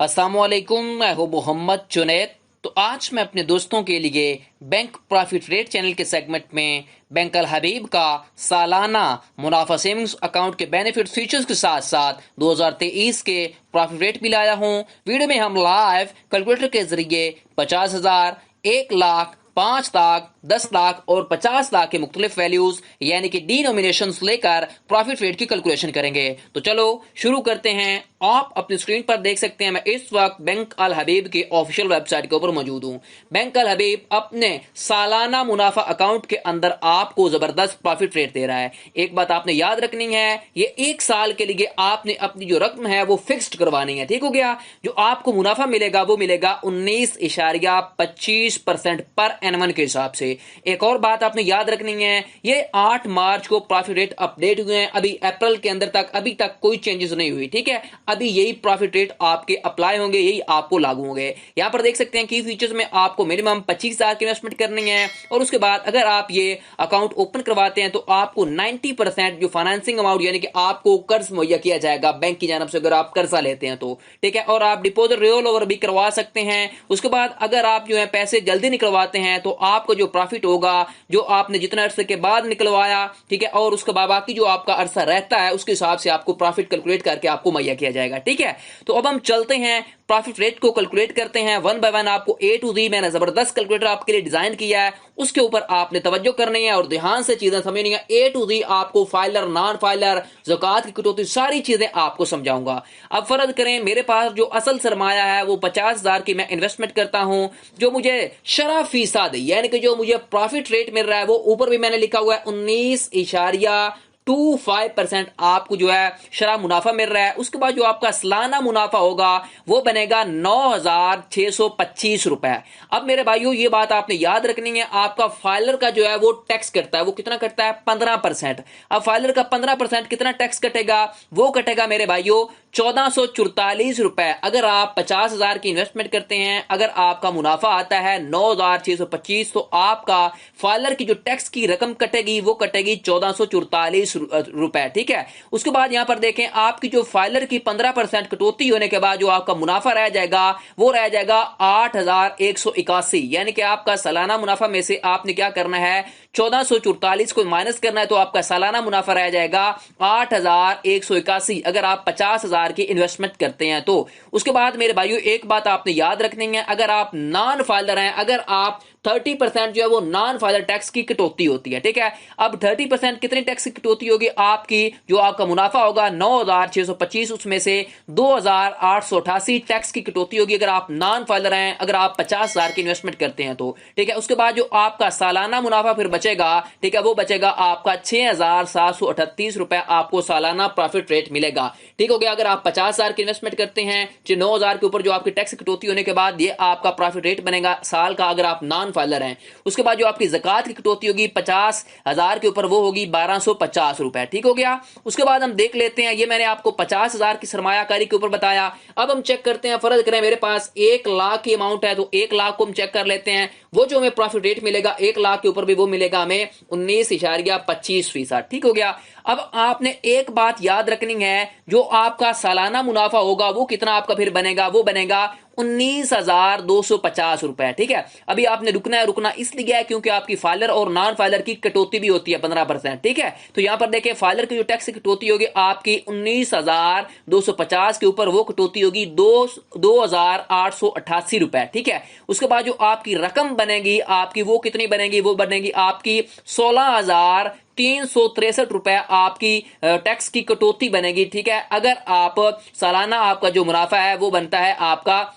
अस्सलामुअलैकुम, मैं हूं मोहम्मद जुनैद। तो आज मैं अपने दोस्तों के लिए बैंक प्रॉफिट रेट चैनल के सेगमेंट में बैंक अल हबीब का सालाना मुनाफा सेविंग्स अकाउंट के बेनिफिट फीचर्स के साथ साथ 2023 के प्रॉफिट रेट भी लाया हूं। वीडियो में हम लाइव कैलकुलेटर के जरिए 50,000, 1 लाख, 5 लाख, 10 लाख और 50 लाख के मुख्तलिफ वैल्यूज यानी कि डिनोमिनेशंस लेकर प्रॉफिट रेट की कैलकुलेशन करेंगे। तो चलो शुरू करते हैं। आप अपनी स्क्रीन पर देख सकते हैं, मैं इस वक्त बैंक अल हबीब की ऑफिशियल वेबसाइट के ऊपर मौजूद हूं। बैंक अल हबीब अपने सालाना मुनाफा अकाउंट के अंदर आपको जबरदस्त प्रॉफिट रेट दे रहा है। एक बात आपने याद रखनी है, ये 1 साल के लिए आपने अपनी जो रकम है वो फिक्स्ड करवानी है। ठीक हो गया। जो आपको मुनाफा मिलेगा वो मिलेगा 19.25% पर एनमन के हिसाब से। एक और बात आपने याद रखनी है, ये 8 मार्च को प्रॉफिट रेट अपडेट हुए हैं। अभी अप्रैल के अंदर तक अभी तक कोई चेंजेस नहीं हुई। ठीक है, अभी यही प्रॉफिट रेट आपके अप्लाई होंगे, यही आपको लागू होंगे। यहां पर देख सकते हैं की फीचर्स में आपको मिनिमम 25,000 की इन्वेस्टमेंट करनी है और उसके बाद अगर आप ये अकाउंट ओपन करवाते हैं तो आपको 90% जो फाइनेंसिंग अमाउंट यानी कि आपको कर्ज मुहैया किया जाएगा बैंक की जानब से, अगर आप कर्जा लेते हैं तो। ठीक है, और आप डिपॉजिट रोल ओवर भी करवा सकते हैं। उसके बाद अगर आप जो है पैसे जल्दी निकलवाते हैं तो आपको जो प्रॉफिट होगा, जो आपने जितना अरसे के बाद निकलवाया, ठीक है, और उसके बाद बाकी जो आपका अरसा रहता है उसके हिसाब से आपको प्रॉफिट कैलकुलेट करके आपको मुहैया किया जाएगा। ठीक है, तो अब हम चलते हैं प्रॉफिट रेट को कैलकुलेट करते हैं वन बाय वन। आपको ए टू जी मैंने जबरदस्त कैलकुलेटर आपके लिए डिजाइन किया है, उसके ऊपर आपने तवज्जो करनी है और ध्यान से चीजें समझनी है। ए टू जी आपको फाइलर, नॉन फाइलर, ज़कात की कटौती, सारी चीजें आपको समझाऊंगा। अब फर्ज करें मेरे पास जो असल सरमाया है वो 50,000 की मैं इन्वेस्टमेंट करता हूं। जो मुझे शरह फीसद यानी कि जो मुझे प्रॉफिट रेट मिल रहा है वो ऊपर भी मैंने लिखा हुआ है 19.25% आपको जो है शरह मुनाफा मिल रहा है। उसके बाद जो आपका सालाना मुनाफा होगा वो बनेगा 9,625 रुपए। अब मेरे भाइयों ये बात आपने याद रखनी है, आपका फाइलर का जो है वो टैक्स करता है, वो कितना करता है 15%। अब फाइलर का 15% कितना टैक्स कटेगा, वो कटेगा मेरे भाइयों 1444 रुपए। अगर आप 50,000 की इन्वेस्टमेंट करते हैं, अगर आपका मुनाफा आता है 9,625, तो आपका फाइलर की जो टैक्स की रकम कटेगी वो कटेगी 1444 रुपए। ठीक है, उसके बाद यहां पर देखें आपकी जो फाइलर की 15% कटौती होने के बाद जो आपका मुनाफा रह जाएगा वो रह जाएगा 8,181। यानी कि आपका सालाना मुनाफा में से आपने क्या करना है, 1444 को माइनस करना है, तो आपका सालाना मुनाफा रह जाएगा 8,181 अगर आप 50,000 की इन्वेस्टमेंट करते हैं तो। उसके बाद मेरे भाइयों एक बात आपने याद रखनी है, अगर आप नॉन फाइलर हैं, अगर आप 30% जो है वो नॉन फाइलर टैक्स की कटौती होती है। ठीक है, अब 30% कितनी टैक्स की कटौती होगी, आपकी जो आपका मुनाफा होगा 9,625 उसमें से 2,888 टैक्स की कटौती होगी अगर आप नॉन फाइलर हैं, अगर आप 50,000 की इन्वेस्टमेंट करते हैं तो। ठीक है, उसके बाद जो आपका सालाना मुनाफा फिर बचेगा, ठीक है, वो बचेगा आपका 6,738 रुपए आपको सालाना प्रॉफिट रेट मिलेगा। ठीक हो गया। अगर आप 50,000 की इन्वेस्टमेंट करते हैं, 9,000 के ऊपर जो आपकी टैक्स कटौती होने के बाद ये आपका प्रॉफिट रेट बनेगा साल का, अगर आप नॉन फाइलर हैं। उसके बाद जो आपकी ज़कात की कटौती होगी 50,000 के ऊपर, वो होगी 1,250 रुपए। ठीक हो गया। उसके बाद हम देख लेते हैं, ये मैंने आपको 50,000 की सरमायाकारी के ऊपर बताया। अब हम चेक करते हैं, फर्ज करें मेरे पास 1 लाख की अमाउंट है तो 1 लाख को हम चेक कर लेते हैं। वो जो हमें प्रॉफिट रेट मिलेगा 1 लाख के ऊपर भी वो मिलेगा हमें 19.25%। ठीक हो गया। अब आपने एक बात याद रखनी है, जो आपका सालाना मुनाफा होगा वो कितना आपका फिर बनेगा, वो बनेगा 19,250 रुपए। ठीक है, अभी आपने रुकना इसलिए है क्योंकि आपकी फाइलर और नॉन फाइलर की कटौती भी होती है 15%। ठीक है, तो यहां पर देखें फाइलर की जो टैक्स की कटौती होगी आपकी 19,250 के ऊपर, वो कटौती होगी 2,888 रुपए। ठीक है, उसके बाद जो आपकी रकम बनेगी आपकी वो कितनी बनेगी, वो बनेगी आपकी 16,363 रुपए आपकी टैक्स की कटौती बनेगी। ठीक है, अगर आप सालाना आपका जो मुनाफा है वो बनता है आपका,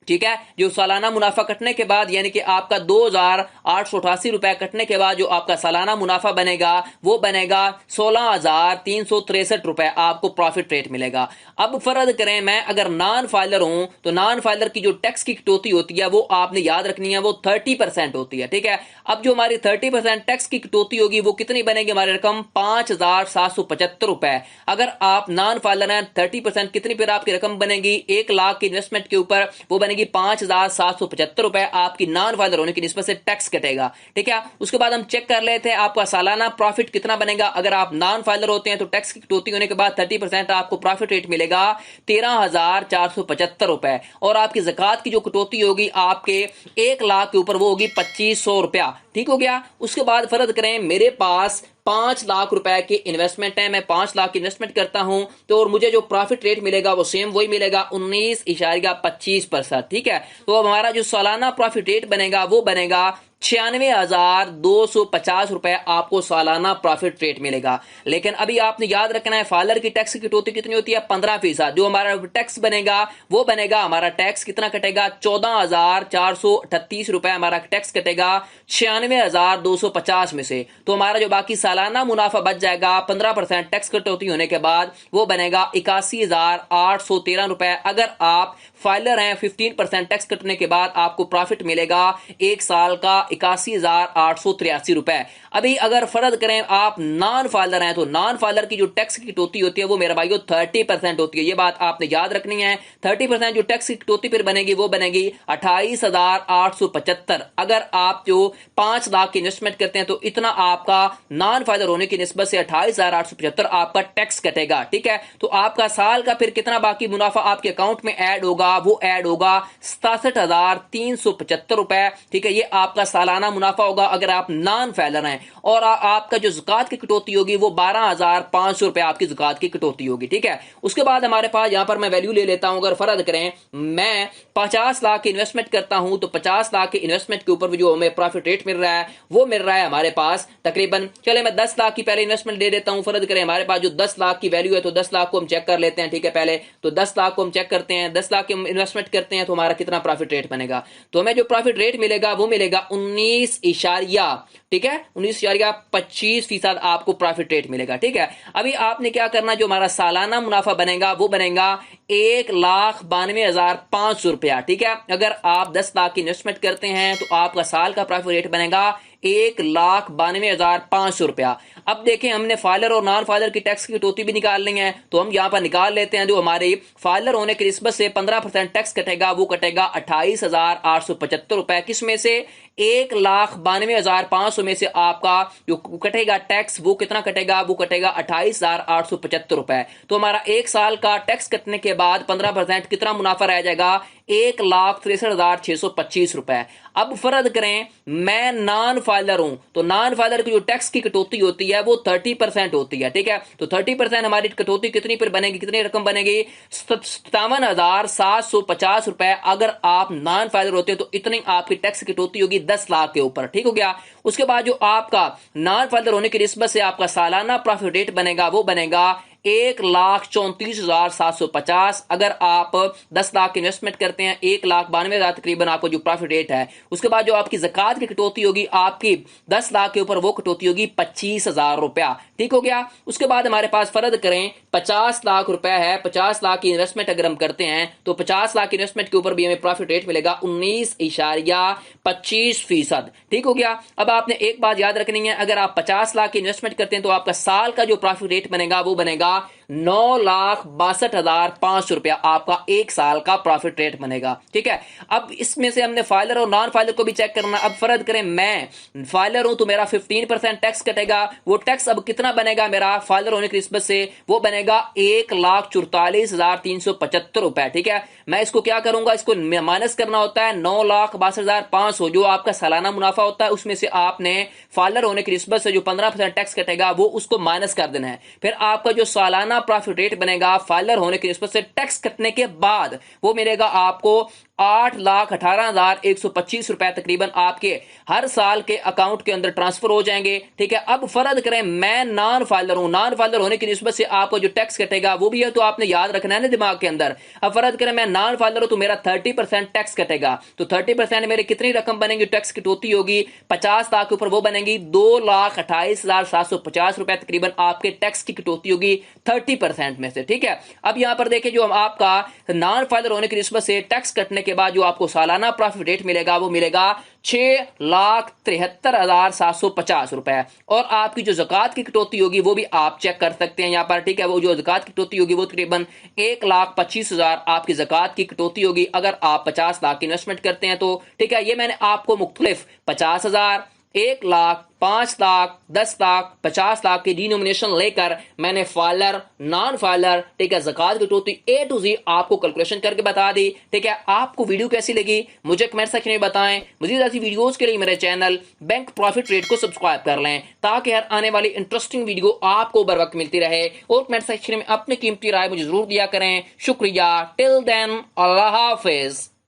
ठीक है, जो सालाना मुनाफा कटने के बाद यानी कि आपका 2,888 रुपए कटने के बाद जो आपका सालाना मुनाफा बनेगा वो बनेगा 16,363 रुपए आपको प्रॉफिट रेट मिलेगा। अब फर्ज करें मैं अगर नॉन फाइलर हूं तो नॉन फाइलर की जो टैक्स की कटौती होती है वो आपने याद रखनी है, वो 30% होती है। ठीक है, अब जो हमारी 30% टैक्स की कटौती होगी वो कितनी बनेगी, हमारी रकम 5,775 रुपए। अगर आप नॉन फाइलर हैं 30% कितनी फिर आपकी रकम बनेगी 1 लाख की इन्वेस्टमेंट के ऊपर, वो बनेगी बनेगी 5,775 रुपए, आपकी नॉन फाइलर होने की निस्बत से टैक्स कटेगा। ठीक है, उसके बाद हम चेक कर लेते हैं आपका सालाना प्रॉफिट कितना बनेगा। अगर आप नॉन फाइलर होते हैं तो टैक्स की कटौती होने के बाद 30% आपको प्रॉफिट रेट मिलेगा 13,475 रुपए, और आपकी ज़कात की जो कटौती होगी आपके 1 लाख के ऊपर वो होगी 2500 रुपया। ठीक हो गया। उसके बाद फर्ज करें मेरे पास 5 लाख रुपए की इन्वेस्टमेंट है, मैं 5 लाख की इन्वेस्टमेंट करता हूं तो और मुझे जो प्रॉफिट रेट मिलेगा वो सेम वही मिलेगा 19.25%। ठीक है, तो अब हमारा जो सालाना प्रॉफिट रेट बनेगा वो बनेगा 96,250 रुपए आपको सालाना प्रॉफिट रेट मिलेगा। लेकिन अभी आपने याद रखना है फाइलर की टैक्स की कटौती कितनी होती है 15%। जो हमारा टैक्स बनेगा वो बनेगा, हमारा टैक्स कितना कटेगा 14,438 रुपए हमारा टैक्स कटेगा 96,250 में से। तो हमारा जो बाकी सालाना मुनाफा बच जाएगा 15% टैक्स कटौती होने के बाद वो बनेगा 81,813 रुपए। अगर आप फाइलर हैं 15% टैक्स कटने के बाद आपको प्रॉफिट मिलेगा एक साल का 81,883 रुपए। अभी अगर फर्ज करें आप नॉन फाइलर हैं तो नॉन फाइलर की जो टैक्स की कटौती होती है वो मेरा भाइयों 30% होती है। ये बात आपने याद रखनी है। 30% जो टैक्स की कटौती फिर बनेगी वो बनेगी 28,875। अगर आप जो 5 लाख की इन्वेस्टमेंट करते हैं तो इतना आपका नॉन फाइलर होने की निस्बत से 28,875 आपका टैक्स कटेगा। ठीक है, तो आपका साल का फिर कितना बाकी मुनाफा आपके अकाउंट में ऐड होगा, वो ऐड होगा 67,375 रुपए। ठीक है, ये आपका सालाना मुनाफा होगा अगर आप नॉन फाइलर हैं। और आपका जो ज़कात की कटौती होगी वो 12,500 रुपए आपकी ज़कात की कटौती होगी। ठीक है, उसके बाद हमारे पास यहां पर मैं वैल्यू ले लेता हूं। अगर फर्ज करें मैं 50 लाख की इन्वेस्टमेंट करता हूं तो 50 लाख की इन्वेस्टमेंट के ऊपर जो हमें प्रॉफिट रेट मिल रहा है वो मिल रहा है हमारे पास तकरीबन, चले मैं 10 लाख की पहले इन्वेस्टमेंट दे देता हूं। फर्ज करें हमारे पास जो 10 लाख की वैल्यू है तो 10 लाख को हम चेक कर लेते हैं। ठीक है, पहले तो 10 लाख को हम चेक करते हैं। 10 लाख की इन्वेस्टमेंट करते हैं तो हमारा कितना प्रॉफिट रेट बनेगा, तो हमें जो प्रॉफिट रेट मिलेगा वो मिलेगा 19 इशारिया, ठीक है 19.25% आपको प्रॉफिट रेट मिलेगा। ठीक है, अभी आपने क्या करना, जो हमारा सालाना मुनाफा बनेगा वो बनेगा 1,92,500 रुपया। ठीक है, अगर आप 10 लाख की इन्वेस्टमेंट करते हैं तो आपका साल का प्रॉफिट रेट बनेगा 1,92,500 रुपया। अब देखें हमने फाइलर और नॉन फाइलर की टैक्स की कटौती भी निकालनी है तो हम यहां पर निकाल लेते हैं। जो हमारे फाइलर होने की निस्बत से 15% टैक्स कटेगा वो कटेगा 28,875 रुपए। किसमें से 1,92,500 में से आपका जो कटेगा टैक्स वो कितना कटेगा, वो कटेगा 28,875 रुपए। तो हमारा एक साल का टैक्स कटने के बाद 15% कितना मुनाफा रह जाएगा 1,63,625 रुपए। अब फर्ज करें मैं नॉन फाइलर हूं तो नॉन फाइलर की जो टैक्स की कटौती होती है वो 30% होती है। ठीक है, तो 30% हमारी कटौती कितनी पर बनेगी, कितनी रकम बनेगी 57,750 रुपए। अगर आप नॉन फाइलर होते हैं तो इतनी आपकी टैक्स की कटौती होगी 10 लाख के ऊपर। ठीक हो गया। उसके बाद जो आपका नॉन फाइलर होने की निस्बत से आपका सालाना प्रॉफिट रेट बनेगा वो बनेगा 1,34,750। अगर आप 10 लाख की इन्वेस्टमेंट करते हैं 1,92,000 तकरीबन आपको जो प्रॉफिट रेट है। उसके बाद जो आपकी ज़कात की कटौती होगी आपकी 10 लाख के ऊपर वो कटौती होगी 25,000 रुपया। ठीक हो गया। उसके बाद हमारे पास फर्ज करें 50 लाख रुपए है, 50 लाख की इन्वेस्टमेंट अगर हम करते हैं तो 50 लाख की इन्वेस्टमेंट के ऊपर भी हमें प्रॉफिट रेट मिलेगा 19.25%। ठीक हो गया। अब आपने एक बात याद रखनी है, अगर आप 50 लाख की इन्वेस्टमेंट करते हैं तो आपका साल का जो प्रॉफिट रेट बनेगा वो बनेगा 9,62,500 रुपया आपका एक साल का प्रॉफिट रेट बनेगा। ठीक है, अब इसमें से हमने फाइलर और नॉन फाइलर को भी चेक करना। अब फर्ज करें मैं फाइलर हूं तो मेरा 15% टैक्स कटेगा। वो टैक्स अब कितना बनेगा मेरा फाइलर होने की निस्बत से, वो बनेगा 1,44,375 रुपए। ठीक है, मैं इसको क्या करूंगा, इसको माइनस करना होता है 9,62,500 जो आपका सालाना मुनाफा होता है उसमें से आपने फाइलर होने की निस्बत से जो 15% टैक्स कटेगा वो उसको माइनस कर देना है। फिर आपका जो सालाना प्रॉफिट रेट बनेगा फाइलर होने की निस्बत से टैक्स कटने के बाद वो मिलेगा आपको 8,18,125 रुपए तकरीबन आपके हर साल के अकाउंट के अंदर ट्रांसफर हो जाएंगे। ठीक है, अब फर्ज करें मैं नॉन फाइलर हूं, नॉन फाइलर होने की निस्बत से आपको जो टैक्स कटेगा वो भी है तो आपने याद रखना है ना दिमाग के अंदर। अब फर्ज करें मैं नॉन फाइलर हूं तो मेरा 30% टैक्स कटेगा। तो 30% मेरे कितनी रकम बनेगी, टैक्स कटौती होगी 50 लाख के ऊपर वो बनेगी 2,28,750 रुपए तकरीबन आपके टैक्स की कटौती होगी 30% में से। ठीक है, अब यहां पर देखें जो हम आपका नॉन फाइलर होने की निस्बत से टैक्स कटने के बाद जो आपको सालाना प्रॉफिट रेट मिलेगा वो मिलेगा 6,73,750 रुपए। और आपकी जो ज़कात की कटौती होगी वो भी आप चेक कर सकते हैं यहाँ पर, ठीक है। वो जो ज़कात की कटौती होगी वो तकरीबन 1,25,000 आपकी ज़कात की कटौती होगी अगर आप 50 लाख की इन्वेस्टमेंट करते हैं तो, ठीक है। ये मैंने आपको मुख्तलिफ 50,000, 1 लाख, 5 लाख, 10 लाख, 50 लाख की डिनोमिनेशन लेकर मैंने फाइलर, नॉन फाइलर, ठीक है, ज़कात कटौती A to Z आपको कैलकुलेशन करके बता दी, ठीक है। आपको वीडियो कैसी लगी मुझे कमेंट सेक्शन में बताएं। मज़ीद ऐसी वीडियोस के लिए मेरे चैनल बैंक प्रॉफिट रेट को सब्सक्राइब कर लें ताकि हर आने वाली इंटरेस्टिंग वीडियो आपको बर वक्त मिलती रहे। और कमेंट सेक्शन में अपनी कीमती राय मुझे जरूर दिया करें। शुक्रिया। टिल देन, अल्लाह हाफिज।